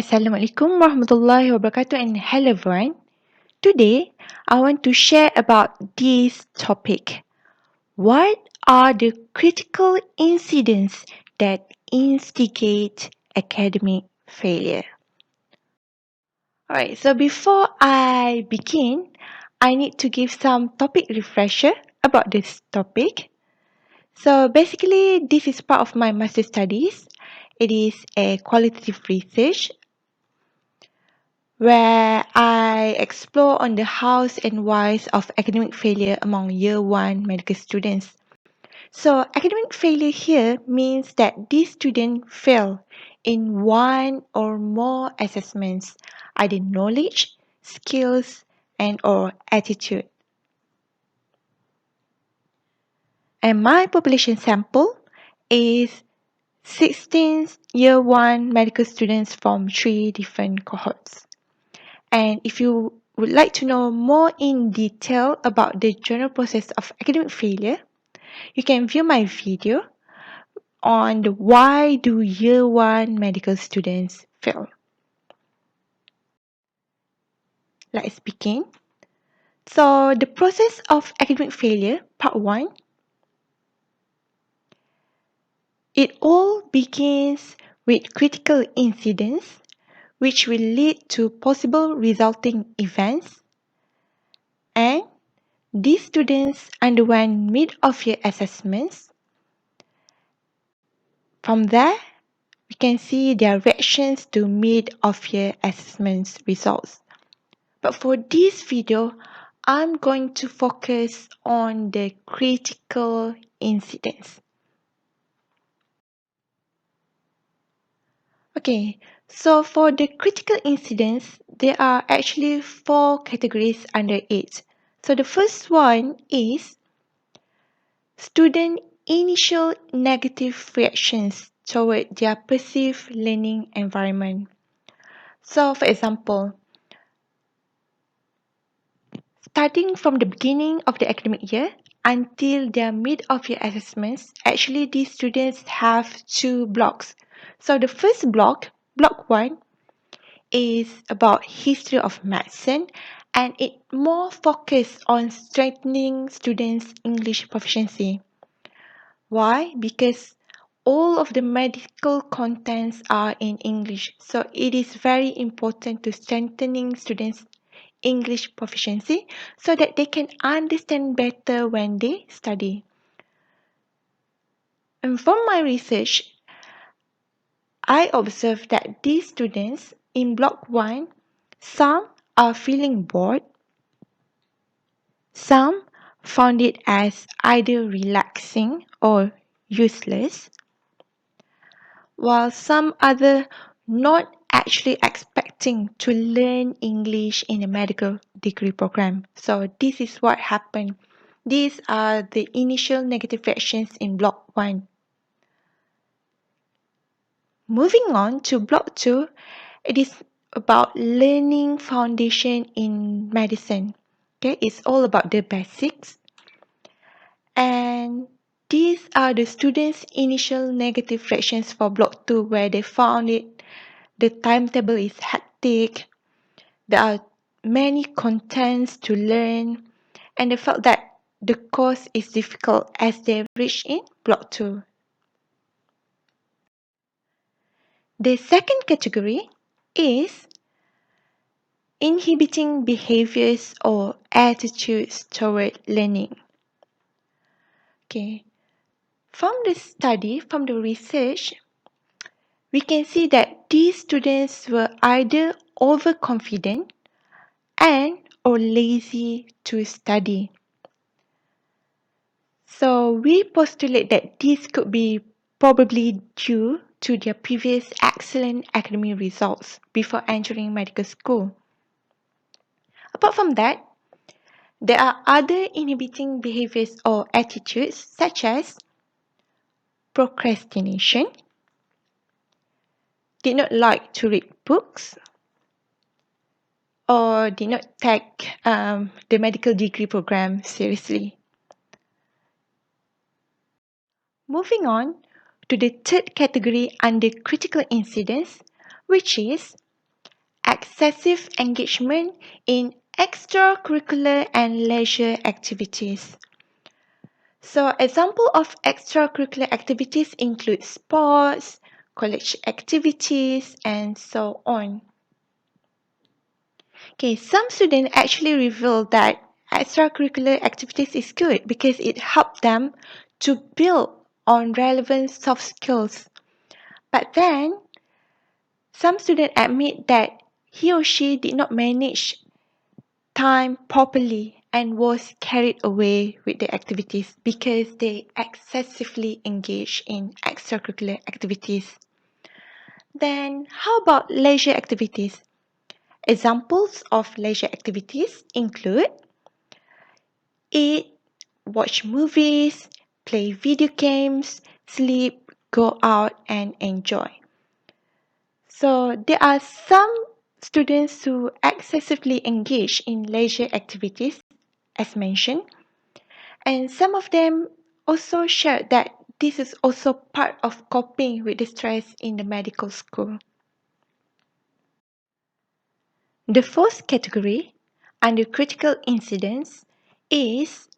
Assalamu Alaikum warahmatullahi wabarakatuh and hello everyone. Today, I want to share about this topic. What are the critical incidents that instigate academic failure? Alright, so before I begin, I need to give some topic refresher about this topic. So basically, this is part of my master studies. It is a qualitative research where I explore on the hows and whys of academic failure among year 1 medical students. So academic failure here means that these students fail in one or more assessments, either knowledge, skills, and or attitude. And my population sample is 16 year 1 medical students from 3 different cohorts. And if you would like to know more in detail about the general process of academic failure, you can view my video on the why do year 1 medical students fail. Let's begin. So the process of academic failure, part 1, it all begins with critical incidents which will lead to possible resulting events, and these students underwent mid-of-year assessments. From there, we can see their reactions to mid-of-year assessments results. But for this video, I'm going to focus on the critical incidents. Okay, so for the critical incidents, there are actually 4 categories under it. So the first one is student initial negative reactions toward their perceived learning environment. So for example, starting from the beginning of the academic year until their mid-of-year assessments, actually these students have 2 blocks. So the first block, block 1, is about history of medicine, and it more focused on strengthening students' English proficiency. Why? Because all of the medical contents are in English, so it is very important to strengthening students' English proficiency so that they can understand better when they study. And from my research, I observed that these students in block 1, some are feeling bored, some found it as either relaxing or useless, while some other not actually expecting to learn English in a medical degree program. So this is what happened. These are the initial negative reactions in block 1. Moving on to block 2, it is about learning foundation in medicine. Okay, it's all about the basics. And these are the students' initial negative reactions for block 2, where they found it, the timetable is hectic, there are many contents to learn, and they felt that the course is difficult as they reach in block 2. The second category is inhibiting behaviours or attitudes toward learning. Okay, from the study, from the research, we can see that these students were either overconfident and or lazy to study. So we postulate that this could be probably due to their previous excellent academic results before entering medical school. Apart from that, there are other inhibiting behaviors or attitudes such as procrastination, did not like to read books, or did not take the medical degree program seriously. Moving on to the third category under critical incidents, which is excessive engagement in extracurricular and leisure activities. So, example of extracurricular activities include sports, college activities, and so on. Okay, some students actually reveal that extracurricular activities is good because it helped them to build on relevant soft skills. But then, some students admit that he or she did not manage time properly and was carried away with the activities because they excessively engage in extracurricular activities. Then, how about leisure activities? Examples of leisure activities include eat, watch movies, play video games, sleep, go out, and enjoy. So, there are some students who excessively engage in leisure activities, as mentioned, and some of them also shared that this is also part of coping with the stress in the medical school. The fourth category under critical incidents is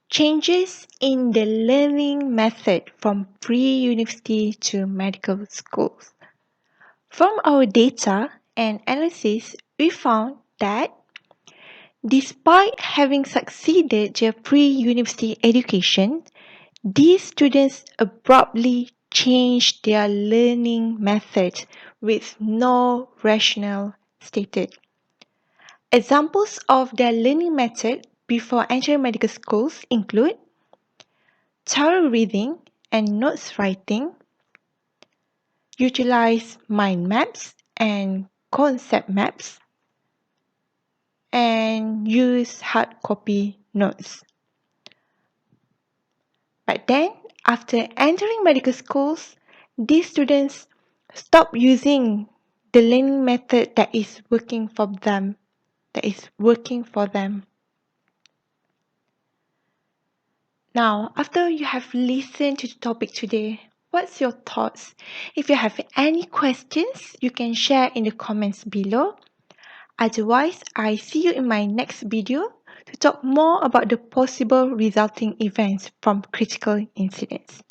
changes in the learning method from pre-university to medical schools. From our data and analysis, we found that despite having succeeded their pre-university education, these students abruptly changed their learning method with no rationale stated. Examples of their learning method before entering medical schools include thorough reading and notes writing, utilize mind maps and concept maps, and use hard copy notes. But then, after entering medical schools, these students stop using the learning method that is working for them. Now, after you have listened to the topic today, what's your thoughts? If you have any questions, you can share in the comments below. Otherwise, I see you in my next video to talk more about the possible resulting events from critical incidents.